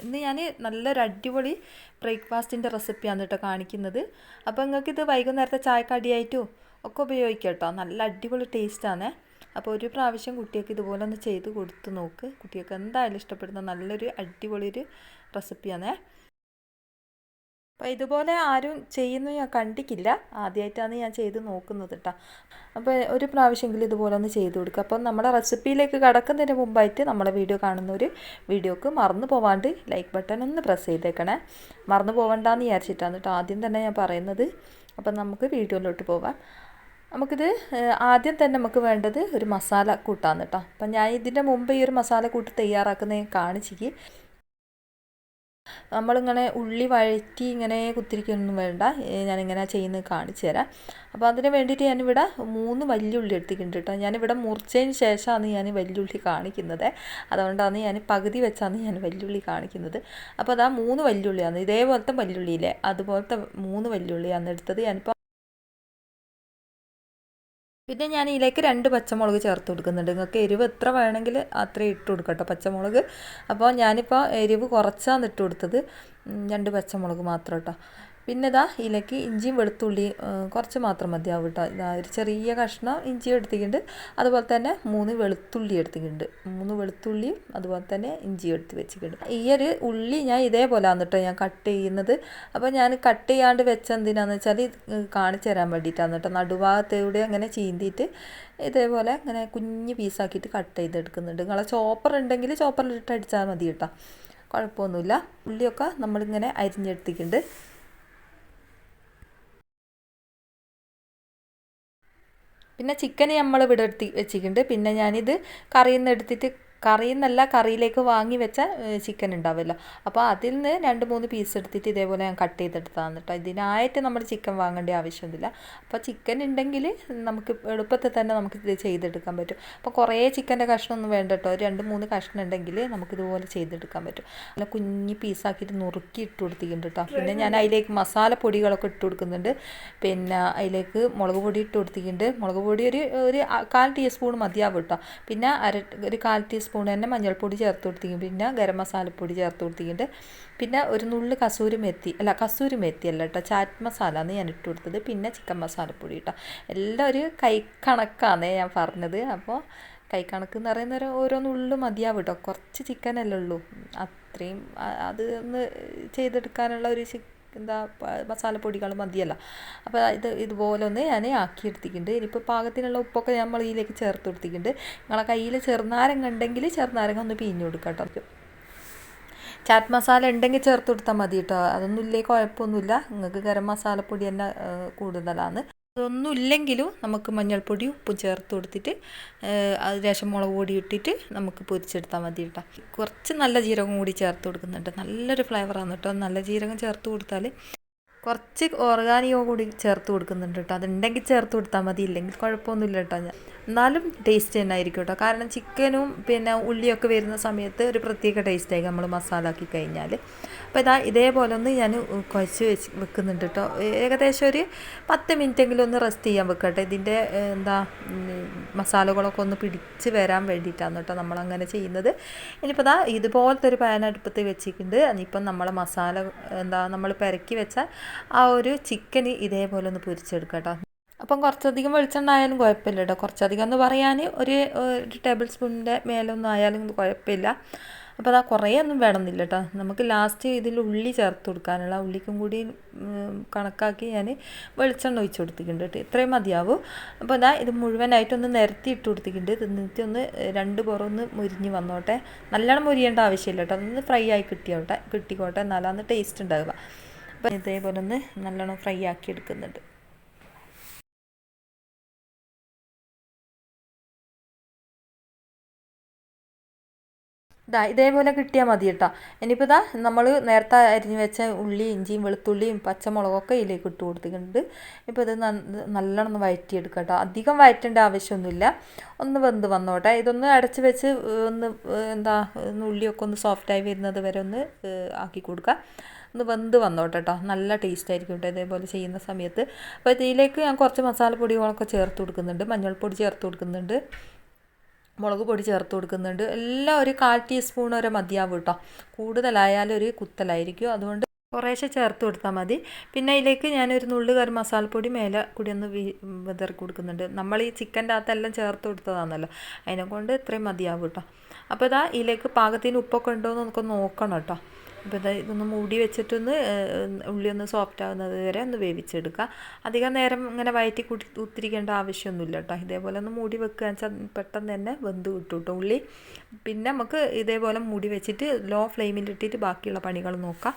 ഇന്ന് ഞാൻ നല്ലൊരു അടിപൊളി ബ്രേക്ക്ഫാസ്റ്റിൻ്റെ റെസിപ്പിയാണ് കേട്ടോ കാണിക്കുന്നത്. അപ്പോൾ നിങ്ങൾക്കിത് വൈകുന്നേരത്തെ ചായക്കടിയായിട്ടും ഒക്കെ ഉപയോഗിക്കാം കേട്ടോ. നല്ല അടിപൊളി ടേസ്റ്റാണ്. അപ്പോൾ ഒരു പ്രാവശ്യം കുട്ടികൾക്ക് ഇതുപോലെ ഒന്ന് ചെയ്ത് കൊടുത്ത് നോക്ക്. കുട്ടികൾക്ക് എന്തായാലും ഇഷ്ടപ്പെടുന്ന നല്ലൊരു അടിപൊളി ഒരു റെസിപ്പിയാണ്. അപ്പോൾ ഇതുപോലെ ആരും ചെയ്യുന്നത് ഞാൻ കണ്ടിട്ടില്ല, ആദ്യമായിട്ടാണ് ഞാൻ ചെയ്ത് നോക്കുന്നത് കേട്ടോ. അപ്പോൾ ഒരു പ്രാവശ്യമെങ്കിലും ഇതുപോലെ ഒന്ന് ചെയ്ത് കൊടുക്കുക. അപ്പം നമ്മുടെ റെസിപ്പിയിലേക്ക് കടക്കുന്നതിന് മുമ്പായിട്ട് നമ്മളെ വീഡിയോ കാണുന്നൊരു വീഡിയോക്ക് മറന്നു പോവാണ്ട് ലൈക്ക് ബട്ടൺ ഒന്ന് പ്രസ് ചെയ്തേക്കണേ. മറന്നു പോകണ്ടെന്ന് വിചാരിച്ചിട്ടാണ് കേട്ടോ ആദ്യം തന്നെ ഞാൻ പറയുന്നത്. അപ്പം നമുക്ക് വീഡിയോയിലോട്ട് പോവാം. നമുക്കിത് ആദ്യം തന്നെ നമുക്ക് വേണ്ടത് ഒരു മസാല കൂട്ടാണ് കേട്ടോ. അപ്പം ഞാൻ ഇതിൻ്റെ മുമ്പ് ഈ ഒരു മസാല കൂട്ട് തയ്യാറാക്കുന്നത് കാണിച്ചിക്ക്. നമ്മളിങ്ങനെ ഉള്ളി വഴറ്റി ഇങ്ങനെ കുത്തിരിക്കൊന്നും വേണ്ട, ഞാനിങ്ങനെ ചെയ്യുന്നത് കാണിച്ചു തരാം. അപ്പോൾ അതിന് വേണ്ടിയിട്ട് ഞാനിവിടെ 3 വലിയുള്ളി എടുത്തിട്ടുണ്ട് കേട്ടോ. ഞാനിവിടെ മുറിച്ചതിന് ശേഷമാണ് ഞാൻ വലിയുള്ളി കാണിക്കുന്നത്. അതുകൊണ്ടാണ് ഞാൻ പകുതി വെച്ചാണ് ഞാൻ വലിയുള്ളി കാണിക്കുന്നത്. അപ്പോൾ അതാ 3 വലിയുള്ളിയാണ്, ഇതേപോലത്തെ വലിയുള്ളിയില്ലേ അതുപോലത്തെ 3 വലിയുള്ളിയാണ് എടുത്തത് ഞാനിപ്പോൾ. പിന്നെ ഞാൻ ഇതിലേക്ക് 2 പച്ചമുളക് ചേർത്ത് കൊടുക്കുന്നുണ്ട്. നിങ്ങൾക്ക് എരിവ് എത്ര വേണമെങ്കിൽ അത്രയും ഇട്ട് കൊടുക്കട്ടോ പച്ചമുളക്. അപ്പോൾ ഞാനിപ്പോൾ എരിവ് കുറച്ചാണ് ഇട്ട് കൊടുത്തത്, 2 പച്ചമുളക് മാത്രം കേട്ടോ. പിന്നെ ഇതാ ഇതിലേക്ക് ഇഞ്ചിയും വെളുത്തുള്ളിയും കുറച്ച് മാത്രം മതിയാവും കേട്ടോ. ഇതാ ഒരു ചെറിയ കഷ്ണം ഇഞ്ചി എടുത്തിട്ടുണ്ട്, അതുപോലെ തന്നെ 3 വെളുത്തുള്ളി എടുത്തിട്ടുണ്ട്. 3 വെളുത്തുള്ളിയും അതുപോലെ തന്നെ ഇഞ്ചി എടുത്ത് വെച്ചിട്ടുണ്ട്. ഈ ഒരു ഉള്ളി ഞാൻ ഇതേപോലെയാണ് കേട്ടോ ഞാൻ കട്ട് ചെയ്യുന്നത്. അപ്പോൾ ഞാൻ കട്ട് ചെയ്യാണ്ട് വെച്ച എന്തിനാന്ന് വെച്ചാൽ കാണിച്ചു തരാൻ വേണ്ടിയിട്ടാണ് കേട്ടോ. നടുഭാഗത്തൂടെ അങ്ങനെ ചീന്തിയിട്ട് ഇതേപോലെ അങ്ങനെ കുഞ്ഞ് പീസാക്കിയിട്ട് കട്ട് ചെയ്തെടുക്കുന്നുണ്ട്. നിങ്ങളെ ചോപ്പർ ഉണ്ടെങ്കിൽ ചോപ്പറിലിട്ട് അടിച്ചാൽ മതി കേട്ടോ, കുഴപ്പമൊന്നുമില്ല. ഉള്ളിയൊക്കെ നമ്മളിങ്ങനെ അരിഞ്ഞെടുത്തിട്ടുണ്ട്. പിന്നെ ചിക്കൻ നമ്മൾ ഇവിടെ എടുത്ത് വെച്ചിട്ടുണ്ട്. പിന്നെ ഞാനിത് കറിയിൽ നിന്ന് എടുത്തിട്ട്, കറിയിൽ നിന്നല്ല കറിയിലേക്ക് വാങ്ങി വെച്ച ചിക്കൻ ഉണ്ടാവുമല്ലോ, അപ്പോൾ അതിൽ നിന്ന് 2-3 പീസ് എടുത്തിട്ട് ഇതേപോലെ ഞാൻ കട്ട് ചെയ്തെടുത്തതാണ് കേട്ടോ. ഇതിനായിട്ട് നമ്മൾ ചിക്കൻ വാങ്ങേണ്ട ആവശ്യമൊന്നുമില്ല. അപ്പോൾ ചിക്കൻ ഉണ്ടെങ്കിൽ നമുക്ക് എളുപ്പത്തിൽ തന്നെ നമുക്ക് ഇത് ചെയ്തെടുക്കാൻ പറ്റും. അപ്പോൾ കുറേ ചിക്കൻ്റെ കഷ്ണമൊന്നും വേണ്ട കേട്ടോ, 2-3 കഷ്ണം ഉണ്ടെങ്കിൽ നമുക്കിതുപോലെ ചെയ്തെടുക്കാൻ പറ്റും. നല്ല കുഞ്ഞ് പീസാക്കിയിട്ട് നുറുക്കി ഇട്ട് കൊടുത്തിട്ടുണ്ട് കേട്ടോ. പിന്നെ ഞാൻ അതിലേക്ക് മസാലപ്പൊടികളൊക്കെ ഇട്ട് കൊടുക്കുന്നുണ്ട്. പിന്നെ അതിലേക്ക് മുളക് പൊടി ഇട്ട് കൊടുത്തിട്ടുണ്ട്. മുളക് പൊടി ഒരു 1/4 ടീസ്പൂൺ മതിയാവും കേട്ടോ. പിന്നെ ഒരു 1/4 ടീസ്പൂൺ തന്നെ മഞ്ഞൾപ്പൊടി ചേർത്ത് കൊടുത്തിട്ടുണ്ട്. പിന്നെ ഗരം മസാലപ്പൊടി ചേർത്ത് കൊടുത്തിട്ടുണ്ട്. പിന്നെ ഒരു നുള്ള് കസൂരി മേത്തി അല്ല കേട്ടോ, ചാറ്റ് മസാല ആണ് ഞാൻ ഇട്ട് കൊടുത്തത്. പിന്നെ ചിക്കൻ മസാലപ്പൊടി കേട്ടോ. എല്ലാം ഒരു കൈക്കണക്കാണ് ഞാൻ പറഞ്ഞത്. അപ്പോൾ കൈക്കണക്ക് എന്ന് പറയുന്ന ഓരോ നുള്ളു മതിയാവും കേട്ടോ. കുറച്ച് ചിക്കനല്ലേ ഉള്ളൂ, അത്രയും അത് ഒന്ന് ചെയ്തെടുക്കാനുള്ള ഒരു മസാലപ്പൊടികൾ മതിയല്ല. അപ്പോൾ ഇതുപോലെ ഒന്ന് ഞാൻ ആക്കിയെടുത്തിട്ടുണ്ട്. ഇനിയിപ്പോൾ പാകത്തിനുള്ള ഉപ്പൊക്കെ നമ്മൾ ഇതിലേക്ക് ചേർത്ത് കൊടുത്തിട്ടുണ്ട്. നിങ്ങളെ കയ്യിൽ ചെറുനാരങ്ങ ഉണ്ടെങ്കിൽ ചെറുനാരങ്ങ ഒന്ന് പിഴിഞ്ഞ് കൊടുക്കാം കേട്ടോ. ചാറ്റ് മസാല ഉണ്ടെങ്കിൽ ചേർത്ത് കൊടുത്താൽ മതി കേട്ടോ, അതൊന്നും ഇല്ലേ കുഴപ്പമൊന്നുമില്ല. നിങ്ങൾക്ക് ഗരം മസാലപ്പൊടി തന്നെ കൂടുതലാണ്. അതൊന്നും ഇല്ലെങ്കിലും നമുക്ക് മഞ്ഞൾപ്പൊടിയും ഉപ്പും ചേർത്ത് കൊടുത്തിട്ട് അതിനുശേഷം മുളക് പൊടി ഇട്ടിട്ട് നമുക്ക് പൊരിച്ചെടുത്താൽ മതി കേട്ടോ. കുറച്ച് നല്ല ജീരകം കൂടി ചേർത്ത് കൊടുക്കുന്നുണ്ട്, നല്ലൊരു ഫ്ലേവറാണ് കേട്ടോ. നല്ല ജീരകം ചേർത്ത് കൊടുത്താൽ കുറച്ച് ഓർഗാനികോ കൂടി ചേർത്ത് കൊടുക്കുന്നുണ്ട് കേട്ടോ. അതുണ്ടെങ്കിൽ ചേർത്ത് കൊടുത്താൽ മതി, ഇല്ലെങ്കിൽ കുഴപ്പമൊന്നുമില്ല കേട്ടോ. എന്നാലും ടേസ്റ്റ് തന്നെ ആയിരിക്കും കേട്ടോ. കാരണം ചിക്കനും പിന്നെ ഉള്ളിയൊക്കെ വരുന്ന സമയത്ത് ഒരു പ്രത്യേക ടേസ്റ്റായി നമ്മൾ മസാല ആക്കി കഴിഞ്ഞാൽ. അപ്പോൾ ഇതേപോലെ ഒന്ന് ഞാൻ കുഴച്ച് വെക്കുന്നുണ്ട് കേട്ടോ. ഏകദേശം ഒരു 10 മിനിറ്റെങ്കിലും ഒന്ന് റെസ്റ്റ് ചെയ്യാൻ വെക്കട്ടെ. ഇതിൻ്റെ മസാലകളൊക്കെ ഒന്ന് പിടിച്ച് വരാൻ വേണ്ടിയിട്ടാണ് കേട്ടോ നമ്മളങ്ങനെ ചെയ്യുന്നത്. ഇനിയിപ്പോൾ ഇതുപോലത്തെ ഒരു പാൻ അടുപ്പത്ത് വെച്ചിട്ടുണ്ട്. ഇനിയിപ്പം നമ്മളെ മസാല നമ്മൾ പെരക്കി വെച്ച ആ ഒരു ചിക്കൻ ഇതേപോലെ ഒന്ന് പൊരിച്ചെടുക്കാം കേട്ടോ. അപ്പം കുറച്ചധികം വെളിച്ചെണ്ണ ആയാലും കുഴപ്പമില്ല കേട്ടോ. കുറച്ചധികം എന്ന് പറയാൻ ഒരു ടേബിൾ സ്പൂണിൻ്റെ മേലൊന്നും ആയാലും കുഴപ്പമില്ല. അപ്പോൾ കുറേ ഒന്നും വേണമെന്നില്ല കേട്ടോ. നമുക്ക് ലാസ്റ്റ് ഇതിൽ ഉള്ളി ചേർത്ത് കൊടുക്കാനുള്ള ഉള്ളിക്കും കൂടി കണക്കാക്കി ഞാൻ വെളിച്ചെണ്ണ ഒഴിച്ച് കൊടുത്തിട്ടുണ്ട് കേട്ടോ. ഇത്രയും മതിയാവും. അപ്പോൾ ഇത് മുഴുവനായിട്ടൊന്ന് നിരത്തി ഇട്ട് കൊടുത്തിട്ടുണ്ട്. എന്നിട്ട് ഒന്ന് 2 പുറമൊന്ന് മുരിഞ്ഞ് വന്നോട്ടെ. നല്ലോണം മുരിയേണ്ട ആവശ്യമില്ല കേട്ടോ, ഒന്ന് ഫ്രൈ ആയി കിട്ടിക്കോട്ടെ, എന്നാലാണ് ടേസ്റ്റ് ഉണ്ടാവുക. അപ്പോൾ ഇതേപോലെ ഒന്ന് നല്ലോണം ഫ്രൈ ആക്കി എടുക്കുന്നുണ്ട്. ഇതേപോലെ കിട്ടിയാൽ മതി കേട്ടോ. ഇനിയിപ്പോൾ നമ്മൾ നേരത്തെ അരിഞ്ഞ് വെച്ച ഉള്ളി, ഇഞ്ചിയും വെളുത്തുള്ളിയും പച്ചമുളകൊക്കെ ഇതിലേക്ക് ഇട്ട് കൊടുത്തിട്ടുണ്ട്. ഇപ്പോൾ ഇത് നല്ലോണം ഒന്ന് വഴറ്റിയെടുക്കുക കേട്ടോ. അധികം വഴറ്റേണ്ട ആവശ്യമൊന്നുമില്ല, ഒന്ന് വെന്ത് വന്നോട്ടെ. ഇതൊന്ന് അടച്ച് വെച്ച് ഒന്ന് ഉള്ളിയൊക്കെ ഒന്ന് സോഫ്റ്റായി വരുന്നത് വരെ ഒന്ന് ആക്കി കൊടുക്കുക. ഒന്ന് വെന്ത് വന്നോട്ടെ കേട്ടോ, നല്ല ടേസ്റ്റ് ആയിരിക്കും കേട്ടോ ഇതേപോലെ ചെയ്യുന്ന സമയത്ത്. അപ്പോൾ ഇതിലേക്ക് ഞാൻ കുറച്ച് മസാലപ്പൊടികളൊക്കെ ചേർത്ത് കൊടുക്കുന്നുണ്ട്. മഞ്ഞൾപ്പൊടി ചേർത്ത് കൊടുക്കുന്നുണ്ട്, മുളക് പൊടി ചേർത്ത് കൊടുക്കുന്നുണ്ട്. എല്ലാം ഒരു 1/4 ടീസ്പൂൺ വരെ മതിയാവും കേട്ടോ. കൂടുതലായാലും ഒരു കുത്തലായിരിക്കും, അതുകൊണ്ട് കുറേശ്ശെ ചേർത്ത് കൊടുത്താൽ മതി. പിന്നെ അതിലേക്ക് ഞാനൊരു നുള്ളു ഗരം മസാലപ്പൊടി മേലെ കൂടി ഒന്ന് വിതറി കൊടുക്കുന്നുണ്ട്. നമ്മൾ ഈ ചിക്കൻ്റെ അകത്തെല്ലാം ചേർത്ത് കൊടുത്തതാണല്ലോ, അതിനെക്കൊണ്ട് ഇത്രയും മതിയാവും കേട്ടോ. അപ്പോൾ ഇതാ ഇതിലേക്ക് പാകത്തിന് ഉപ്പൊക്കെ ഉണ്ടോ എന്ന് നമുക്ക് നോക്കണം കേട്ടോ. അപ്പോൾ ഇതൊന്ന് മൂടി വെച്ചിട്ടൊന്ന് ഉള്ളി ഒന്ന് സോഫ്റ്റ് ആകുന്നത് വരെ ഒന്ന് വേവിച്ചെടുക്കുക. അധികം നേരം ഇങ്ങനെ വയറ്റി കുത്തിരിക്കേണ്ട ആവശ്യമൊന്നുമില്ല കേട്ടോ. ഇതേപോലെ ഒന്ന് മൂടി വെക്കുക വെച്ചാൽ പെട്ടെന്ന് തന്നെ വെന്ത് കിട്ടും കേട്ടോ ഉള്ളി. പിന്നെ നമുക്ക് ഇതേപോലെ മൂടി വെച്ചിട്ട് ലോ ഫ്ലെയിമിലിട്ടിട്ട് ബാക്കിയുള്ള പണികൾ നോക്കാം.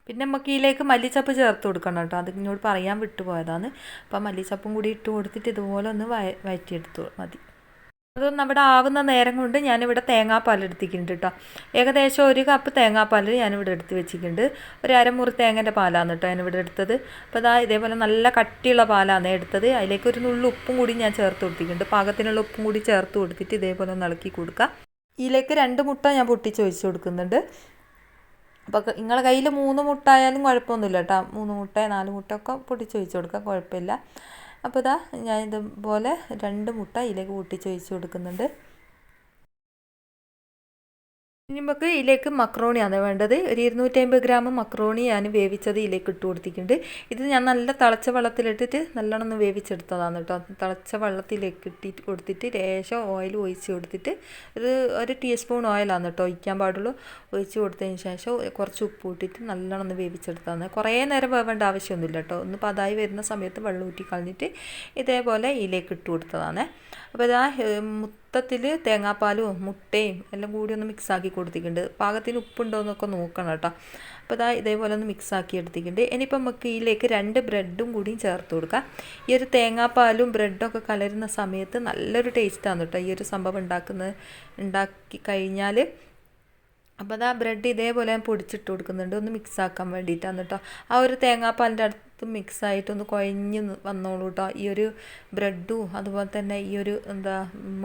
പിന്നെ നമുക്ക് ഇതിലേക്ക് മല്ലിച്ചപ്പ് ചേർത്ത് കൊടുക്കണം കേട്ടോ. അത് ഇങ്ങോട്ട് പറയാൻ വിട്ടുപോയതാണ്. അപ്പം മല്ലിച്ചപ്പും കൂടി ഇട്ട് കൊടുത്തിട്ട് ഇതുപോലെ ഒന്ന് വയറ്റിയെടുത്തു മതി. അതൊന്നും നമ്മുടെ ആവുന്ന നേരം കൊണ്ട് ഞാനിവിടെ തേങ്ങാപ്പാൽ എടുത്തിട്ടുണ്ട് കേട്ടോ. ഏകദേശം 1 കപ്പ് തേങ്ങാപ്പാൽ ഞാനിവിടെ എടുത്ത് വെച്ചിട്ടുണ്ട്. ഒരു അരമുറി തേങ്ങേൻ്റെ പാലാണ് കേട്ടോ ഞാനിവിടെ എടുത്തത്. അപ്പോൾ ഇതാ ഇതേപോലെ നല്ല കട്ടിയുള്ള പാലാണ് എടുത്തത്. അതിലേക്ക് ഒരു നുള്ളു ഉപ്പും കൂടി ഞാൻ ചേർത്ത് കൊടുത്തിട്ടുണ്ട്. പാകത്തിനുള്ള ഉപ്പും കൂടി ചേർത്ത് കൊടുത്തിട്ട് ഇതേപോലെ ഒന്ന് ഇളക്കി കൊടുക്കുക. ഇതിലേക്ക് 2 മുട്ട ഞാൻ പൊട്ടിച്ച് ഒഴിച്ച് കൊടുക്കുന്നുണ്ട്. അപ്പോൾ നിങ്ങളുടെ കയ്യിൽ 3 മുട്ട ആയാലും കുഴപ്പമൊന്നുമില്ല കേട്ടോ. 3 മുട്ട 4 മുട്ട ഒക്കെ പൊട്ടിച്ച് ഒഴിച്ച് കൊടുക്കാം, കുഴപ്പമില്ല. അപ്പോൾ ഇതാ ഞാൻ ഇതുപോലെ 2 മുട്ട ഇതിലേക്ക് പൊട്ടിച്ച് ഒഴിച്ച് കൊടുക്കുന്നുണ്ട്. ഇനി നമുക്ക് ഇതിലേക്ക് മക്രോണിയാണ് വേണ്ടത്. ഒരു 250 ഗ്രാം മക്രോണി ഞാൻ വേവിച്ചത് ഇതിലേക്ക് ഇട്ട് കൊടുത്തിട്ടുണ്ട്. ഇത് ഞാൻ നല്ല തിളച്ച വെള്ളത്തിലിട്ടിട്ട് നല്ലോണം ഒന്ന് വേവിച്ചെടുത്തതാണ് കേട്ടോ. തിളച്ച വെള്ളത്തിലേക്ക് ഇട്ടിട്ട് കൊടുത്തിട്ട് ലേശം ഓയിൽ ഒഴിച്ച് കൊടുത്തിട്ട് ഒരു ടീസ്പൂൺ ഓയിലാണ് കേട്ടോ ഒഴിക്കാൻ പാടുള്ളൂ. ഒഴിച്ച് കൊടുത്തതിന് ശേഷം കുറച്ച് ഉപ്പ് ഇട്ടിട്ട് നല്ലോണം ഒന്ന് വേവിച്ചെടുത്തതാണ്. കുറേ നേരം വേവേണ്ട ആവശ്യമൊന്നുമില്ല കേട്ടോ. ഒന്ന് പതായി വരുന്ന സമയത്ത് വെള്ളം ഊറ്റി കളഞ്ഞിട്ട് ഇതേപോലെ ഇതിലേക്ക് ഇട്ട് കൊടുത്തതാണ്. അപ്പോൾ ഇതാ മൊത്തത്തിൽ തേങ്ങാപ്പാലും മുട്ടയും എല്ലാം കൂടി ഒന്ന് മിക്സാക്കി കൊടുത്തിട്ടുണ്ട്. പാകത്തിന് ഉപ്പുണ്ടോ എന്നൊക്കെ നോക്കണം കേട്ടോ. അപ്പോൾ ഇതാ ഇതേപോലെ ഒന്ന് മിക്സാക്കി എടുത്തിട്ടുണ്ട്. ഇനിയിപ്പോൾ നമുക്ക് ഇതിലേക്ക് 2 ബ്രെഡും കൂടിയും ചേർത്ത് കൊടുക്കാം. ഈ ഒരു തേങ്ങാപ്പാലും ബ്രെഡൊക്കെ കലരുന്ന സമയത്ത് നല്ലൊരു ടേസ്റ്റാണ് കേട്ടോ ഈ ഒരു സംഭവം ഉണ്ടാക്കി കഴിഞ്ഞാൽ. അപ്പോൾ അതാ ബ്രെഡ് ഇതേപോലെ ഞാൻ പൊടിച്ചിട്ട് കൊടുക്കുന്നുണ്ട്, ഒന്ന് മിക്സാക്കാൻ വേണ്ടിയിട്ടാണ് കേട്ടോ. ആ ഒരു തേങ്ങാപ്പാലിൻ്റെ അടുത്ത് മിക്സായിട്ടൊന്ന് കുഴഞ്ഞ് വന്നോളൂ കേട്ടോ. ഈ ഒരു ബ്രെഡും അതുപോലെ തന്നെ ഈ ഒരു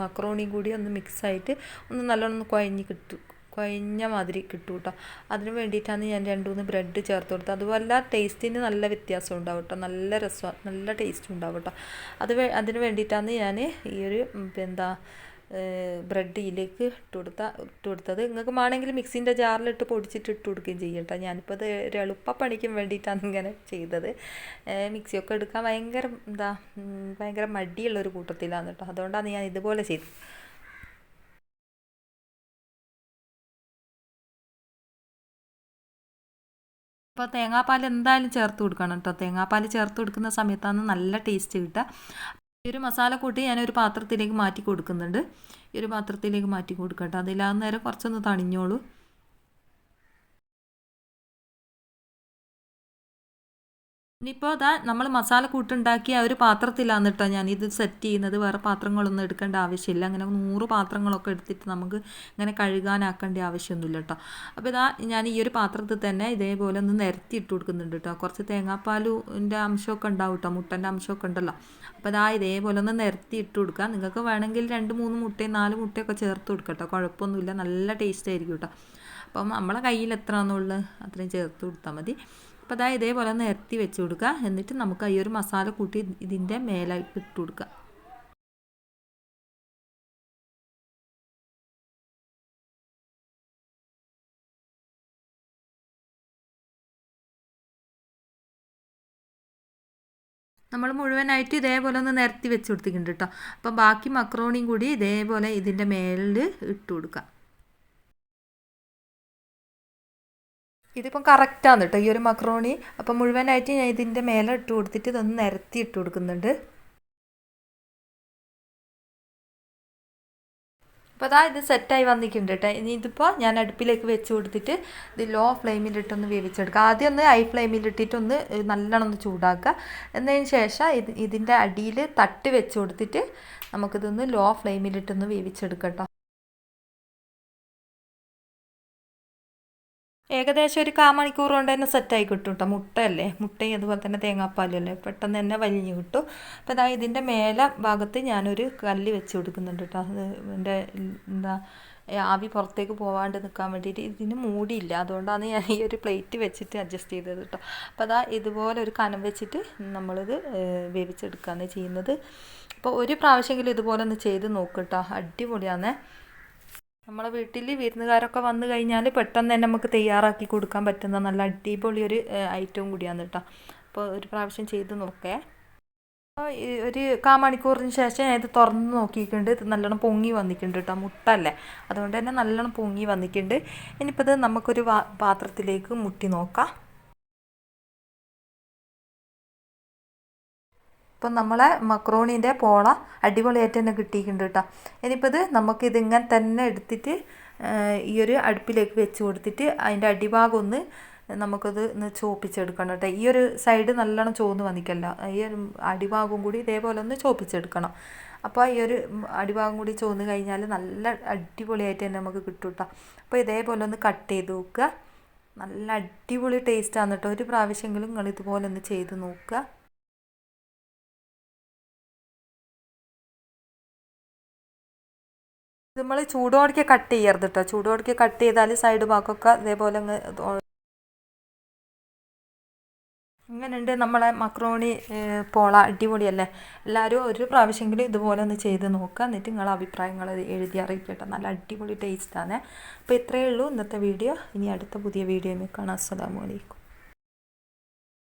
മക്രോണിയും കൂടി ഒന്ന് മിക്സായിട്ട് ഒന്ന് നല്ലോണം കുഴഞ്ഞ മാതിരി കിട്ടും കേട്ടോ. അതിന് വേണ്ടിയിട്ടാണ് ഞാൻ 2-3 ബ്രെഡ് ചേർത്ത് കൊടുത്തത്. അതുപോലെ ടേസ്റ്റിന് നല്ല വ്യത്യാസം ഉണ്ടാവും കേട്ടോ. നല്ല രസമാണ്, നല്ല ടേസ്റ്റ് ഉണ്ടാവും കേട്ടോ. അതിന് വേണ്ടിയിട്ടാണ് ഞാൻ ഈ ഒരു ബ്രെഡ് ഇതിലേക്ക് ഇട്ട് കൊടുത്തത്. നിങ്ങൾക്ക് വേണമെങ്കിൽ മിക്സിൻ്റെ ജാറിലിട്ട് പൊടിച്ചിട്ട് ഇട്ട് കൊടുക്കുകയും ചെയ്യും കേട്ടോ. ഞാനിപ്പോൾ അത് ഒരു എളുപ്പപ്പണിക്കും വേണ്ടിയിട്ടാണ് ഇങ്ങനെ ചെയ്തത്. മിക്സിയൊക്കെ എടുക്കാൻ ഭയങ്കര മടിയുള്ളൊരു കൂട്ടത്തിലാണ് കേട്ടോ. അതുകൊണ്ടാണ് ഞാൻ ഇതുപോലെ ചെയ്തത്. അപ്പോൾ തേങ്ങാപ്പാൽ എന്തായാലും ചേർത്ത് കൊടുക്കണം കേട്ടോ. തേങ്ങാപ്പാൽ ചേർത്ത് കൊടുക്കുന്ന സമയത്താണ് നല്ല ടേസ്റ്റ് കിട്ടുക. ഈ ഒരു മസാല കൂട്ടി ഞാനൊരു പാത്രത്തിലേക്ക് മാറ്റി കൊടുക്കുന്നുണ്ട്. ഈ ഒരു പാത്രത്തിലേക്ക് മാറ്റി കൊടുക്കട്ടെ. അതിലാകുന്ന നേരം കുറച്ചൊന്ന് തണിഞ്ഞോളൂ. ഇനിയിപ്പോൾ അതാ നമ്മൾ മസാല കൂട്ടുണ്ടാക്കി ആ ഒരു പാത്രത്തിലാണ് കേട്ടോ ഞാനിത് സെറ്റ് ചെയ്യുന്നത്. വേറെ പാത്രങ്ങളൊന്നും എടുക്കേണ്ട ആവശ്യമില്ല. അങ്ങനെ 100 പാത്രങ്ങളൊക്കെ എടുത്തിട്ട് നമുക്ക് ഇങ്ങനെ കഴുകാനാക്കേണ്ട ആവശ്യമൊന്നുമില്ല കേട്ടോ. അപ്പോൾ ഇതാ ഞാൻ ഈ ഒരു പാത്രത്തിൽ തന്നെ ഇതേപോലെ ഒന്ന് നിരത്തി ഇട്ട് കൊടുക്കുന്നുണ്ട് കേട്ടോ. കുറച്ച് തേങ്ങാപ്പാലിൻ്റെ അംശമൊക്കെ ഉണ്ടാവും കേട്ടോ, മുട്ടൻ്റെ അംശമൊക്കെ ഉണ്ടല്ലോ. അപ്പോൾ ഇതാ ഇതേപോലെ ഒന്ന് നിരത്തി ഇട്ട് കൊടുക്കുക. നിങ്ങൾക്ക് വേണമെങ്കിൽ 2-3 മുട്ടയും 4 മുട്ടയൊക്കെ ചേർത്ത് കൊടുക്കാം കേട്ടോ, കുഴപ്പമൊന്നുമില്ല, നല്ല ടേസ്റ്റ് ആയിരിക്കും കേട്ടോ. അപ്പം നമ്മളെ കയ്യിൽ എത്രയാണെന്നുള്ളത് അത്രയും ചേർത്ത് കൊടുത്താൽ മതി. അപ്പോൾ അതായത് ഇതേപോലെ ഒന്ന് നിരത്തി വെച്ച് കൊടുക്കുക. എന്നിട്ട് നമുക്ക് ഈ ഒരു മസാല കൂട്ടി ഇതിൻ്റെ മേലായിട്ട് ഇട്ട് കൊടുക്കുക. നമ്മൾ മുഴുവനായിട്ട് ഇതേപോലെ ഒന്ന് നിരത്തി വെച്ച് കൊടുത്തിട്ടുണ്ട് കേട്ടോ. അപ്പം ബാക്കി മക്രോണിയും കൂടി ഇതേപോലെ ഇതിൻ്റെ മേലിൽ ഇട്ട് കൊടുക്കുക. ഇതിപ്പം കറക്റ്റാണ് കേട്ടോ ഈ ഒരു മക്രോണി. അപ്പം മുഴുവനായിട്ട് ഞാൻ ഇതിൻ്റെ മേലെ ഇട്ട് കൊടുത്തിട്ട് ഇതൊന്ന് നിരത്തി ഇട്ട് കൊടുക്കുന്നുണ്ട്. അപ്പോൾ അതാ ഇത് സെറ്റായി വന്നിട്ടുണ്ട് കേട്ടോ. ഇനി ഇതിപ്പോൾ ഞാൻ അടുപ്പിലേക്ക് വെച്ച് കൊടുത്തിട്ട് ഇത് ലോ ഫ്ലെയിമിലിട്ടൊന്ന് വേവിച്ചെടുക്കുക. ആദ്യം ഒന്ന് ഹൈ ഫ്ലെയിമിലിട്ടിട്ടൊന്ന് നല്ലോണം ഒന്ന് ചൂടാക്കുക. എന്നതിന് ശേഷം ഇതിൻ്റെ അടിയിൽ തട്ട് വെച്ച് കൊടുത്തിട്ട് നമുക്കിതൊന്ന് ലോ ഫ്ലെയിമിലിട്ടൊന്ന് വേവിച്ചെടുക്കാം കേട്ടോ. ഏകദേശം ഒരു 1/4 മണിക്കൂർ കൊണ്ട് തന്നെ സെറ്റായി കിട്ടും കേട്ടോ. മുട്ടയല്ലേ, മുട്ടയും അതുപോലെ തന്നെ തേങ്ങാപ്പാലും അല്ലേ, പെട്ടെന്ന് തന്നെ വലിഞ്ഞ് കിട്ടും. അപ്പോൾ അതായത് ഇതിൻ്റെ മേലെ ഭാഗത്ത് ഞാനൊരു കല്ല് വെച്ച് കൊടുക്കുന്നുണ്ട് കേട്ടോ. അത് എൻ്റെ ആവി പുറത്തേക്ക് പോകാണ്ട് നിൽക്കാൻ വേണ്ടിയിട്ട്. ഇതിന് മൂടിയില്ല, അതുകൊണ്ടാണ് ഞാൻ ഈ ഒരു പ്ലേറ്റ് വെച്ചിട്ട് അഡ്ജസ്റ്റ് ചെയ്തത് കേട്ടോ. അപ്പോൾ അതാ ഇതുപോലെ ഒരു കനം വെച്ചിട്ട് നമ്മളിത് വേവിച്ചെടുക്കുകയാണ് ചെയ്യുന്നത്. അപ്പോൾ ഒരു പ്രാവശ്യമെങ്കിലും ഇതുപോലെ ഒന്ന് ചെയ്ത് നോക്കട്ടോ, അടിപൊളിയാണേ. നമ്മളെ വീട്ടിൽ വിരുന്നുകാരൊക്കെ വന്നു കഴിഞ്ഞാൽ പെട്ടെന്ന് തന്നെ നമുക്ക് തയ്യാറാക്കി കൊടുക്കാൻ പറ്റുന്ന നല്ല അടിപൊളി ഒരു ഐറ്റവും കൂടിയാണ് കേട്ടോ. അപ്പോൾ ഒരു പ്രാവശ്യം ചെയ്ത് നോക്കേ. അപ്പോൾ ഒരു 1/4 മണിക്കൂറിന് ശേഷം ഞാൻ ഇത് തുറന്ന് നോക്കിയിട്ടുണ്ട്. ഇത് നല്ലോണം പൊങ്ങി വന്നിട്ടുണ്ട് കേട്ടോ, മുട്ട അല്ലേ, അതുകൊണ്ട് തന്നെ നല്ലോണം പൊങ്ങി വന്നിട്ടുണ്ട്. ഇനിയിപ്പോൾ ഇത് നമുക്കൊരു പാത്രത്തിലേക്ക് മുട്ടി നോക്കാം. ഇപ്പം നമ്മളെ മക്രോണീൻ്റെ പോള അടിപൊളിയായിട്ട് തന്നെ കിട്ടിയിട്ടുണ്ട് കേട്ടോ. ഇനിയിപ്പോൾ ഇത് നമുക്കിതിങ്ങനെ തന്നെ എടുത്തിട്ട് ഈ ഒരു അടുപ്പിലേക്ക് വെച്ച് കൊടുത്തിട്ട് അതിൻ്റെ അടിഭാഗം ഒന്ന് നമുക്കത് ഒന്ന് ചോപ്പിച്ചെടുക്കണം കേട്ടോ. ഈ ഒരു സൈഡ് നല്ലോണം ചോന്ന് വന്നിക്കല്ല, ഈ ഒരു അടിഭാഗം കൂടി ഇതേപോലെ ഒന്ന് ചോപ്പിച്ചെടുക്കണം. അപ്പോൾ ഈ ഒരു അടിഭാഗം കൂടി ചോന്ന് കഴിഞ്ഞാൽ നല്ല അടിപൊളിയായിട്ട് തന്നെ നമുക്ക് കിട്ടും കേട്ടോ. അപ്പോൾ ഇതേപോലെ ഒന്ന് കട്ട് ചെയ്ത് നോക്കുക. നല്ല അടിപൊളി ടേസ്റ്റാണ് കേട്ടോ. ഒരു പ്രാവശ്യമെങ്കിലും നിങ്ങൾ ഇതുപോലെ ഒന്ന് ചെയ്ത് നോക്കുക. നമ്മൾ ചൂടോടൊക്കെ കട്ട് ചെയ്യരുത് കേട്ടോ. ചൂടോടൊക്കെ കട്ട് ചെയ്താൽ സൈഡ് ഭാഗമൊക്കെ ഇതേപോലെ അങ്ങ് ഇങ്ങനെയുണ്ട് നമ്മളെ മക്രോണി പോള. അടിപൊളിയല്ലേ? എല്ലാവരും ഒരു പ്രാവശ്യമെങ്കിലും ഇതുപോലെ ഒന്ന് ചെയ്ത് നോക്കുക. എന്നിട്ട് നിങ്ങളെ അഭിപ്രായങ്ങൾ എഴുതി അറിയിക്കട്ടെ. നല്ല അടിപൊളി ടേസ്റ്റാണ്. അപ്പോൾ ഇത്രയേ ഉള്ളൂ ഇന്നത്തെ വീഡിയോ. ഇനി അടുത്ത പുതിയ വീഡിയോയിൽ കാണാം. അസ്സലാമു അലൈക്കും.